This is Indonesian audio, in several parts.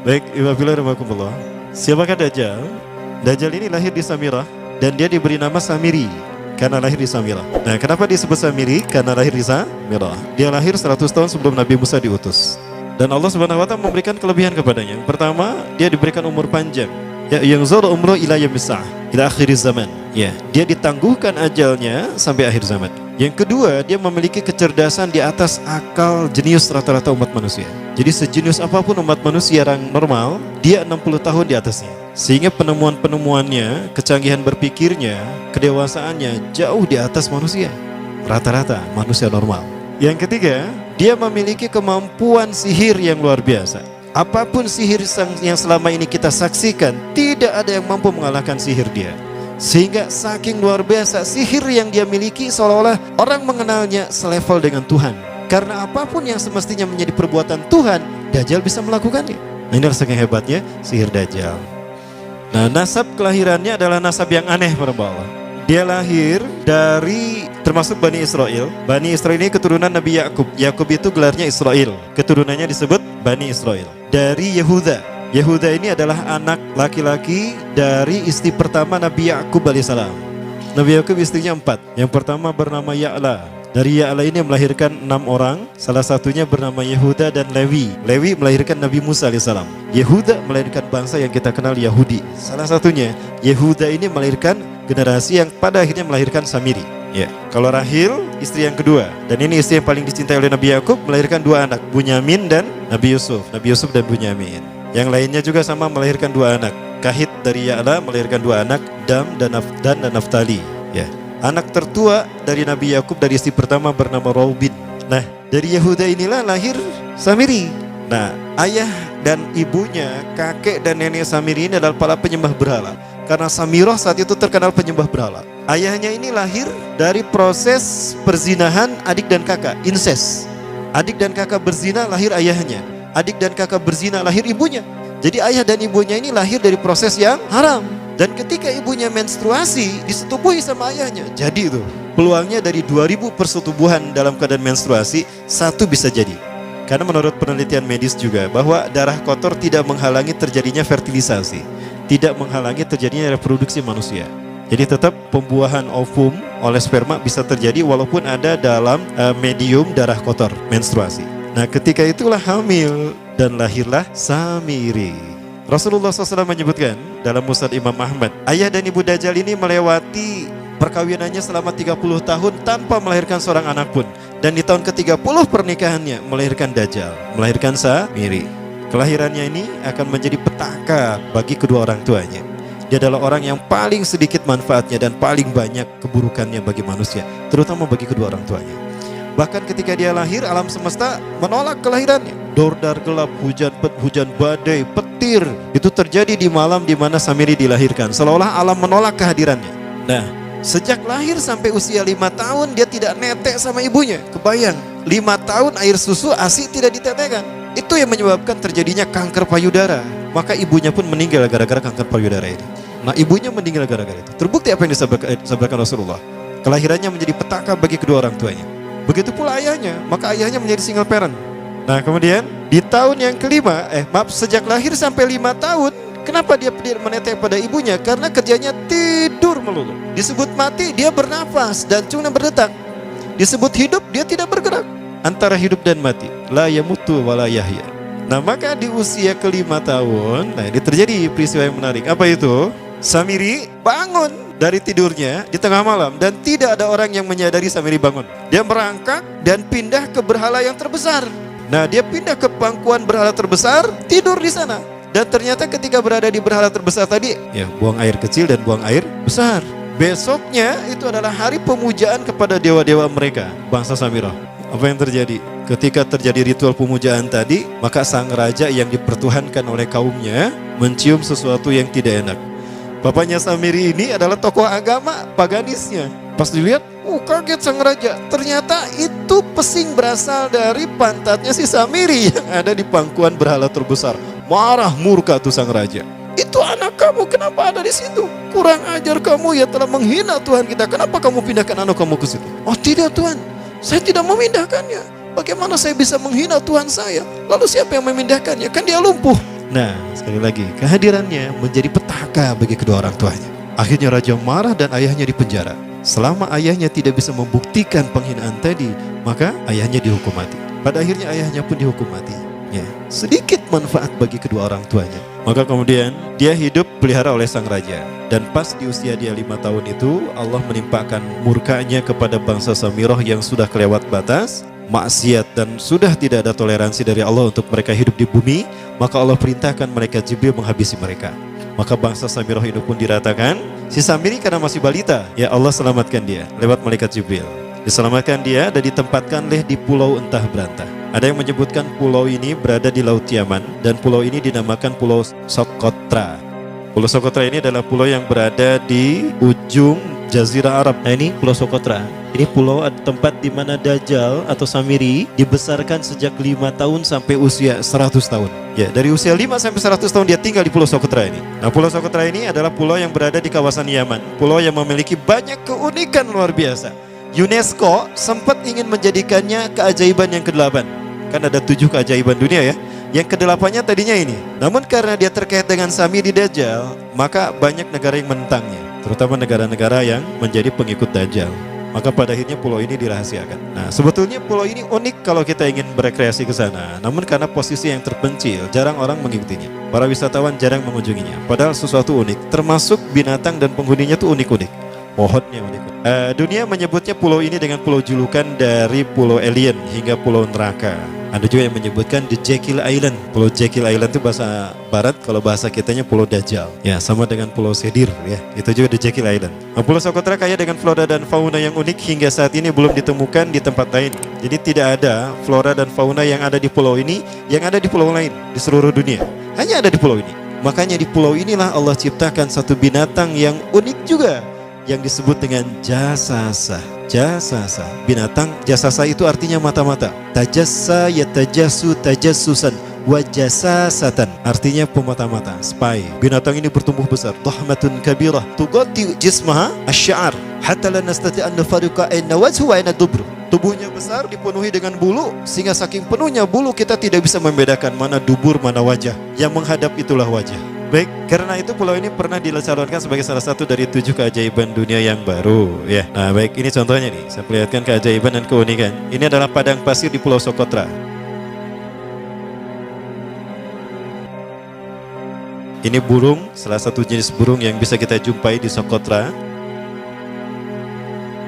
Baik, Iwabillah. Siapakah Dajjal? Dajjal ini lahir di Samirah dan dia diberi nama Samiri karena lahir di Samirah. Nah, kenapa disebut Samiri? Karena lahir di Samirah. Dia lahir 100 tahun sebelum Nabi Musa diutus. Dan Allah Subhanahu wa taala memberikan kelebihan kepadanya. Yang pertama, dia diberikan umur panjang. Ya, yang zara umru ila yamisah, ila akhir zaman. Ya, dia ditangguhkan ajalnya sampai akhir zaman. Yang kedua, dia memiliki kecerdasan di atas akal jenius rata-rata umat manusia. Jadi sejenius apapun umat manusia yang normal, dia 60 tahun di atasnya. Sehingga penemuan-penemuannya, kecanggihan berpikirnya, kedewasaannya jauh di atas manusia. Rata-rata manusia normal. Yang ketiga, dia memiliki kemampuan sihir yang luar biasa. Apapun sihir yang selama ini kita saksikan, tidak ada yang mampu mengalahkan sihir dia. Sehingga saking luar biasa sihir yang dia miliki, seolah-olah orang mengenalnya selevel dengan Tuhan. Karena apapun yang semestinya menjadi perbuatan Tuhan, Dajjal bisa melakukannya. Nah, ini saking hebatnya sihir Dajjal. Nah, nasab kelahirannya adalah nasab yang aneh para Allah. Dia lahir dari termasuk Bani Israel. Bani Israel ini keturunan Nabi Yakub. Yakub itu gelarnya Israel. Keturunannya disebut Bani Israel. Dari Yehuda. Yehuda ini adalah anak laki-laki dari istri pertama Nabi Yakub alaihissalam. Nabi Yakub istrinya 4. Yang pertama bernama Ya'la. Dari Ya'la ini melahirkan 6 orang. Salah satunya bernama Yehuda dan Lewi. Lewi melahirkan Nabi Musa alaihissalam. Yehuda melahirkan bangsa yang kita kenal Yahudi. Salah satunya Yehuda ini melahirkan generasi yang pada akhirnya melahirkan Samiri. Ya, kalau Rahil istri yang kedua, dan ini istri yang paling dicintai oleh Nabi Yakub, melahirkan 2 anak, Bunyamin dan Nabi Yusuf. Nabi Yusuf dan Bunyamin. Yang lainnya juga sama melahirkan 2 anak. Kahit dari Ya'la melahirkan 2 anak, Dam dan Naftali. Ya. Anak tertua dari Nabi Yakub dari istri pertama bernama Raubin. Nah, dari Yehuda inilah lahir Samiri. Nah, ayah dan ibunya, kakek dan nenek Samiri ini adalah para penyembah berhala. Karena Samirah saat itu terkenal penyembah berhala. Ayahnya ini lahir dari proses perzinahan adik dan kakak, incest. Adik dan kakak berzina, lahir ayahnya. Adik dan kakak berzina, lahir ibunya. Jadi ayah dan ibunya ini lahir dari proses yang haram. Dan ketika ibunya menstruasi, disetubuhi sama ayahnya. Jadi itu peluangnya dari 2000 persetubuhan dalam keadaan menstruasi, 1 bisa jadi. Karena menurut penelitian medis juga bahwa darah kotor tidak menghalangi terjadinya fertilisasi, tidak menghalangi terjadinya reproduksi manusia. Jadi tetap pembuahan ovum oleh sperma bisa terjadi walaupun ada dalam medium darah kotor, menstruasi. Nah, ketika itulah hamil dan lahirlah Samiri. Rasulullah SAW menyebutkan dalam Musnad Imam Ahmad, ayah dan ibu Dajjal ini melewati perkawinannya selama 30 tahun tanpa melahirkan seorang anak pun. Dan di tahun ke-30 pernikahannya melahirkan Dajjal, melahirkan Samiri. Kelahirannya ini akan menjadi petaka bagi kedua orang tuanya. Dia adalah orang yang paling sedikit manfaatnya dan paling banyak keburukannya bagi manusia, terutama bagi kedua orang tuanya. Bahkan ketika dia lahir, alam semesta menolak kelahirannya. Dordar gelap, hujan badai, petir, itu terjadi di malam di mana Samiri dilahirkan. Seolah-olah alam menolak kehadirannya. Nah, sejak lahir sampai usia 5 tahun dia tidak netek sama ibunya. Kebayang, 5 tahun air susu ASI tidak ditetekkan. Itu yang menyebabkan terjadinya kanker payudara. Maka ibunya pun meninggal gara-gara kanker payudara ini. Nah, ibunya meninggal gara-gara itu. Terbukti apa yang disampaikan Rasulullah. Kelahirannya menjadi petaka bagi kedua orang tuanya. Begitu pula ayahnya, maka ayahnya menjadi single parent. Nah, kemudian di tahun yang kelima, sejak lahir sampai 5 tahun, kenapa dia menetek pada ibunya? Karena kerjanya tidur melulu. Disebut mati, dia bernafas dan cuma berdetak. Disebut hidup, dia tidak bergerak. Antara hidup dan mati, la yamutu wa la yahya. Nah, maka di usia ke-5 tahun, nah ini terjadi peristiwa yang menarik. Apa itu? Samiri bangun dari tidurnya di tengah malam dan tidak ada orang yang menyadari Samiri bangun. Dia merangkak dan pindah ke berhala yang terbesar. Nah, dia pindah ke pangkuan berhala terbesar, tidur di sana. Dan ternyata ketika berada di berhala terbesar tadi, ya buang air kecil dan buang air besar. Besoknya itu adalah hari pemujaan kepada dewa-dewa mereka, bangsa Samirah. Apa yang terjadi? Ketika terjadi ritual pemujaan tadi, maka sang raja yang dipertuhankan oleh kaumnya mencium sesuatu yang tidak enak. Bapaknya Samiri ini adalah tokoh agama paganisnya. Pas dilihat, kaget sang raja. Ternyata itu pesing berasal dari pantatnya si Samiri yang ada di pangkuan berhala terbesar. Marah murka tuh sang raja. Itu anak kamu, kenapa ada di situ? Kurang ajar kamu, ya telah menghina Tuhan kita. Kenapa kamu pindahkan anak kamu ke situ? Oh tidak Tuhan, saya tidak memindahkannya. Bagaimana saya bisa menghina Tuhan saya? Lalu siapa yang memindahkannya? Kan dia lumpuh. Nah, sekali lagi, kehadirannya menjadi petaka bagi kedua orang tuanya. Akhirnya raja marah dan ayahnya dipenjara. Selama ayahnya tidak bisa membuktikan penghinaan tadi, maka ayahnya dihukum mati. Pada akhirnya ayahnya pun dihukum mati. Ya, sedikit manfaat bagi kedua orang tuanya. Maka kemudian dia hidup pelihara oleh sang raja. Dan pas di usia dia 5 tahun itu, Allah menimpakan murkanya kepada bangsa Samirah yang sudah kelewat batas, maksiat, dan sudah tidak ada toleransi dari Allah untuk mereka hidup di bumi. Maka Allah perintahkan malaikat Jibril menghabisi mereka. Maka bangsa Samirah itu pun diratakan. Si Samiri karena masih balita, ya Allah selamatkan dia lewat malaikat Jibril. Diselamatkan dia dan ditempatkan di pulau entah berantah. Ada yang menyebutkan pulau ini berada di Laut Yaman, dan pulau ini dinamakan Pulau Socotra. Pulau Socotra ini adalah pulau yang berada di ujung Jazirah Arab. Nah, ini Pulau Socotra. Ini pulau tempat di mana Dajjal atau Samiri dibesarkan sejak 5 tahun sampai usia 100 tahun. Ya, dari usia 5 sampai 100 tahun dia tinggal di Pulau Socotra ini. Nah, Pulau Socotra ini adalah pulau yang berada di kawasan Yaman. Pulau yang memiliki banyak keunikan luar biasa. UNESCO sempat ingin menjadikannya keajaiban yang ke-8. Kan ada 7 keajaiban dunia ya. Yang ke-8-nya tadinya ini. Namun karena dia terkait dengan Samiri Dajjal, maka banyak negara yang menentangnya, terutama negara-negara yang menjadi pengikut Dajjal. Maka pada akhirnya pulau ini dirahasiakan. Nah, sebetulnya pulau ini unik kalau kita ingin berekreasi ke sana. Namun karena posisi yang terpencil, jarang orang mengikutinya. Para wisatawan jarang mengunjunginya. Padahal sesuatu unik, termasuk binatang dan penghuninya tuh unik-unik. Pohonnya unik. Dunia menyebutnya pulau ini dengan pulau julukan dari pulau alien hingga pulau neraka. Ada juga yang menyebutkan The Jekyll Island. Pulau Jekyll Island itu bahasa barat, kalau bahasa kitanya Pulau Dajjal. Ya, sama dengan Pulau Sedir ya. Itu juga The Jekyll Island. Nah, Pulau Socotra kaya dengan flora dan fauna yang unik hingga saat ini belum ditemukan di tempat lain. Jadi tidak ada flora dan fauna yang ada di pulau ini yang ada di pulau lain di seluruh dunia. Hanya ada di pulau ini. Makanya di pulau inilah Allah ciptakan satu binatang yang unik juga, yang disebut dengan jasasa. Jasasa, binatang jasasa itu artinya mata-mata. Tajassa yatajassu tajassusan wa jasasatan, artinya pemata-mata, spy. Binatang ini bertumbuh besar, dhahmatun kabirah tughatti jismaha asy-sya'ar hatta la nastati an nafariqa ayna wajhu wa ayna dubru. Tubuhnya besar, dipenuhi dengan bulu, sehingga saking penuhnya bulu kita tidak bisa membedakan mana dubur mana wajah. Yang menghadap itulah wajah. Baik, karena itu pulau ini pernah dicalonkan sebagai salah satu dari 7 keajaiban dunia yang baru ya. Nah, baik, ini contohnya nih. Saya perlihatkan keajaiban dan keunikan. Ini adalah padang pasir di Pulau Socotra. Ini burung, salah satu jenis burung yang bisa kita jumpai di Socotra.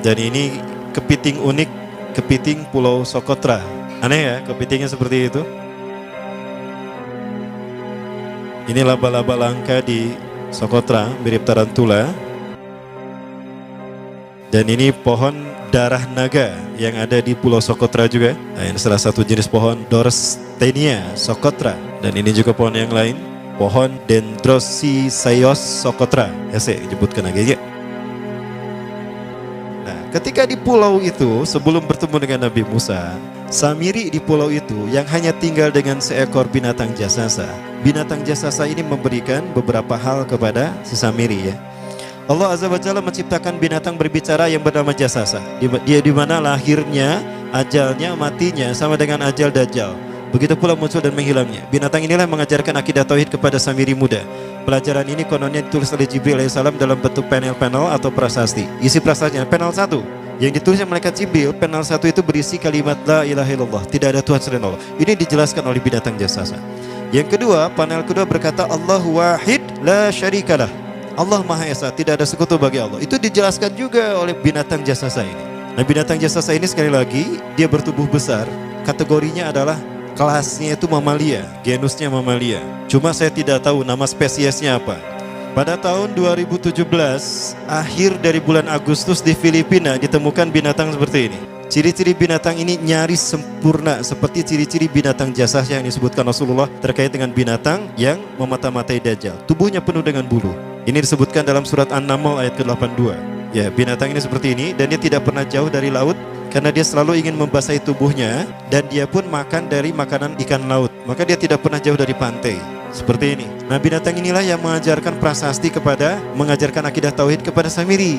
Dan ini kepiting unik, kepiting Pulau Socotra. Aneh ya, kepitingnya seperti itu. Ini laba-laba langka di Socotra, mirip tarantula. Dan ini pohon darah naga yang ada di Pulau Socotra juga. Nah, ini salah satu jenis pohon Dorstenia Socotra. Dan ini juga pohon yang lain, pohon Dendrocysaios Socotra. Ya, saya sebutkan lagi ya. Nah, ketika di pulau itu sebelum bertemu dengan Nabi Musa, Samiri di pulau itu yang hanya tinggal dengan seekor binatang jasasa. Binatang jasasa ini memberikan beberapa hal kepada si Samiri ya. Allah Azza wa Jalla menciptakan binatang berbicara yang bernama jasasa. Dia di mana lahirnya, ajalnya, matinya sama dengan ajal Dajjal. Begitu pula muncul dan menghilangnya. Binatang inilah yang mengajarkan akidah tauhid kepada Samiri muda. Pelajaran ini kononnya ditulis oleh Jibril alaihissalam dalam bentuk panel-panel atau prasasti. Isi prasastinya panel 1 yang ditulis oleh malaikat Jibril, panel 1 itu berisi kalimat la ilaha illallah, tidak ada Tuhan selain Allah. Ini dijelaskan oleh binatang jasasa. Yang kedua, panel kedua berkata Allahu wahid la syarikalah. Allah Maha Esa, tidak ada sekutu bagi Allah. Itu dijelaskan juga oleh binatang jasasa ini. Nah, binatang jasasa ini sekali lagi dia bertubuh besar. Kategorinya adalah kelasnya itu mamalia, genusnya mamalia. Cuma saya tidak tahu nama spesiesnya apa. Pada tahun 2017, akhir dari bulan Agustus di Filipina ditemukan binatang seperti ini. Ciri-ciri binatang ini nyaris sempurna seperti ciri-ciri binatang jasasa yang disebutkan Rasulullah terkait dengan binatang yang memata-matai Dajjal. Tubuhnya penuh dengan bulu. Ini disebutkan dalam surat An-Naml ayat ke-82. Ya, binatang ini seperti ini dan dia tidak pernah jauh dari laut karena dia selalu ingin membasahi tubuhnya dan dia pun makan dari makanan ikan laut. Maka dia tidak pernah jauh dari pantai. Seperti ini. Nah, binatang inilah yang mengajarkan prasasti mengajarkan akidah tauhid kepada Samiri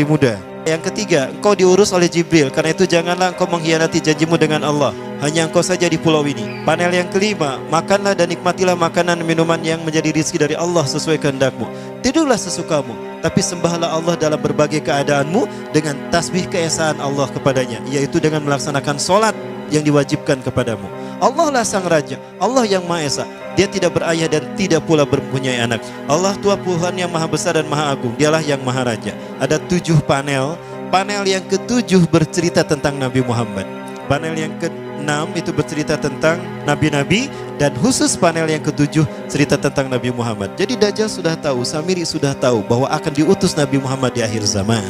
muda. Yang ketiga, engkau diurus oleh Jibril, karena itu janganlah engkau mengkhianati janjimu dengan Allah. hanya engkau saja di pulau ini. Panel yang kelima, makanlah dan nikmatilah makanan minuman yang menjadi rizki dari Allah sesuai kehendakmu. Tidurlah sesukamu, tapi sembahlah Allah dalam berbagai keadaanmu dengan tasbih keesaan Allah kepadanya, yaitu dengan melaksanakan solat yang diwajibkan kepadamu. Allah lah sang raja, Allah yang Maha Esa. Dia tidak berayah dan tidak pula mempunyai anak. Allah Tuhan Tuhan yang maha besar dan maha agung. Dialah yang maha raja. Ada 7 panel. Panel yang ke-7 bercerita tentang Nabi Muhammad. Panel yang ke-6 itu bercerita tentang nabi-nabi, dan khusus panel yang ke-7 cerita tentang Nabi Muhammad. Jadi Dajjal sudah tahu, Samiri sudah tahu bahwa akan diutus Nabi Muhammad di akhir zaman.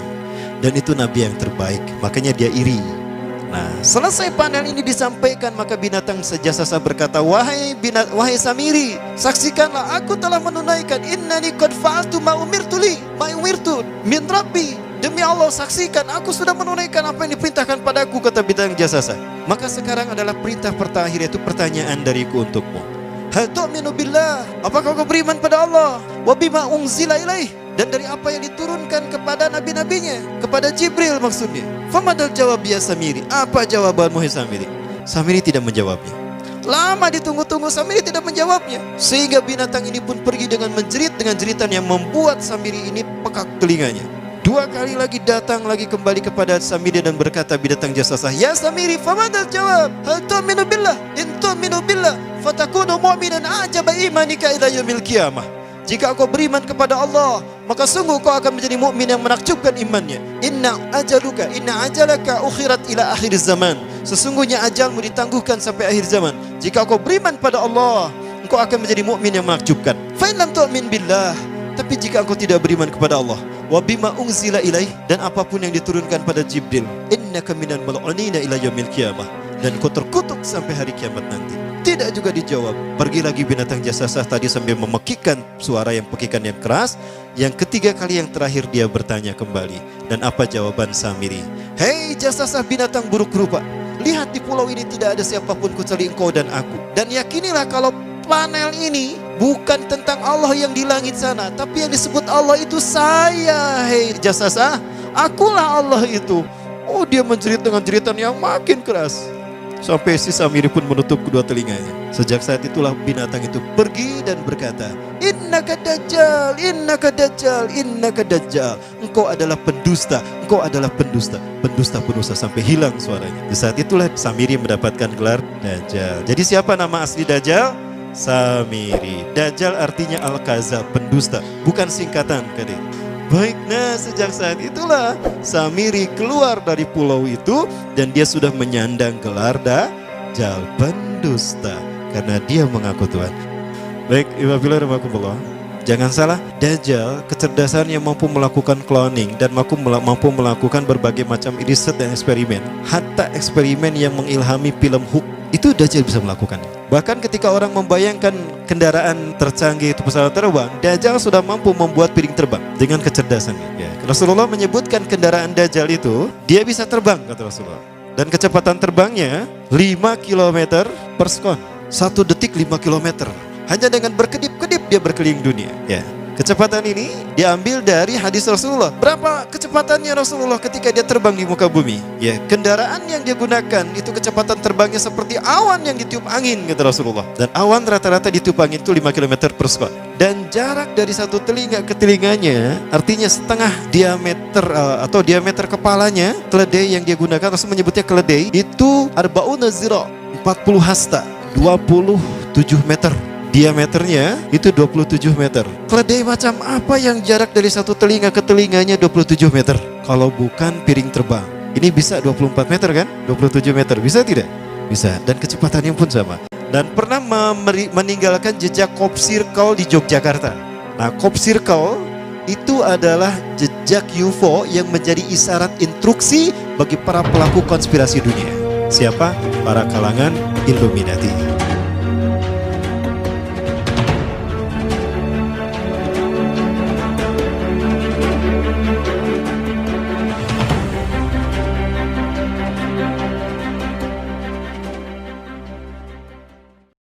Dan itu nabi yang terbaik, makanya dia iri. Nah, selesai panel ini disampaikan, maka binatang sejasasa berkata, wahai Samiri, saksikanlah aku telah menunaikan, innani qad fa'altu ma umirtu min rabbi. Demi Allah, saksikan aku sudah menunaikan apa yang diperintahkan padaku, kata binatang jasasa. Maka sekarang adalah perintah terakhir, yaitu pertanyaan dariku untukmu. Hal tu'minu billah, apakah kau beriman pada Allah? Wa bima unzila ilaih, dan dari apa yang diturunkan kepada nabi-nabinya, kepada Jibril maksudnya. Famadal jawab ya Samiri, apa jawabanmu hai Samiri? Samiri tidak menjawabnya. Lama ditunggu-tunggu, Samiri tidak menjawabnya. Sehingga binatang ini pun pergi dengan menjerit dengan jeritan yang membuat Samiri ini pekak telinganya. 2 kali lagi datang lagi kembali kepada Samiri dan berkata binatang jasasa, ya Samiri, famadal jawab? Hal tu'minu billah, in tu'minu billah fatakunu mu'minan ajaba imanika ila yaumil qiyamah. Jika kau beriman kepada Allah, maka sungguh kau akan menjadi mukmin yang menakjubkan imannya. Inna ajalaka ukhirat ila akhir zaman. Sesungguhnya ajalmu ditangguhkan sampai akhir zaman. Jika kau beriman pada Allah, engkau akan menjadi mukmin yang menakjubkan. Fa in lam tu'min billah, tapi jika engkau tidak beriman kepada Allah, wa bima unzila ilaih, dan apapun yang diturunkan pada Jibril, innaka minal mal'unina ila yaumil qiyamah, dan kau terkutuk sampai hari kiamat nanti. Tidak juga dijawab. Pergi lagi binatang jasasa tadi sambil memekikkan suara yang pekikan yang keras. Yang ketiga kali yang terakhir dia bertanya kembali. Dan apa jawaban Samiri? Hei jasasa binatang buruk rupa, lihat di pulau ini tidak ada siapapun kecuali engkau dan aku. Dan yakinilah kalau panel ini bukan tentang Allah yang di langit sana, tapi yang disebut Allah itu saya. Hei jasasa, akulah Allah itu. Oh, dia menjerit dengan jeritan yang makin keras. Sampai si Samiri pun menutup kedua telinganya. Sejak saat itulah binatang itu pergi dan berkata, innaka dajjal, innaka dajjal, innaka dajjal. Engkau adalah pendusta, engkau adalah pendusta, pendusta sampai hilang suaranya. Di saat itulah Samiri mendapatkan gelar Dajjal. Jadi siapa nama asli Dajjal? Samiri. Dajjal artinya Al-Kazab, pendusta, bukan singkatan kadek. Baik, nah sejak saat itulah Samiri keluar dari pulau itu dan dia sudah menyandang gelar Dajjal, pendusta, karena dia mengaku Tuhan. Baik, Iwabillah, jangan salah, Dajjal kecerdasan yang mampu melakukan cloning dan mampu melakukan berbagai macam riset dan eksperimen. Hatta eksperimen yang mengilhami film Hook itu Dajjal bisa melakukan. Bahkan ketika orang membayangkan kendaraan tercanggih itu pesawat terbang, Dajjal sudah mampu membuat piring terbang dengan kecerdasannya. Ya. Rasulullah menyebutkan kendaraan Dajjal itu dia bisa terbang, kata Rasulullah. Dan kecepatan terbangnya 5 km per sekon. 1 detik 5 km. Hanya dengan berkedip-kedip dia berkeliling dunia. Ya. Kecepatan ini diambil dari hadis Rasulullah. Berapa kecepatannya Rasulullah ketika dia terbang di muka bumi? Ya, kendaraan yang dia gunakan itu kecepatan terbangnya seperti awan yang ditiup angin, kata Rasulullah. Dan awan rata-rata ditiup angin itu 5 km per sekon. Dan jarak dari satu telinga ke telinganya, artinya setengah diameter atau diameter kepalanya, keledai yang dia gunakan, Rasul menyebutnya keledai, itu arba'una zira, 40 hasta, 27 meter. Diameternya itu 27 meter. Keledai macam apa yang jarak dari satu telinga ke telinganya 27 meter? Kalau bukan piring terbang. Ini bisa 24 meter kan? 27 meter, bisa tidak? Bisa, dan kecepatannya pun sama. Dan pernah meninggalkan jejak Cop Circle di Yogyakarta. Nah, Cop Circle itu adalah jejak UFO yang menjadi isyarat instruksi bagi para pelaku konspirasi dunia. Siapa? Para kalangan Illuminati.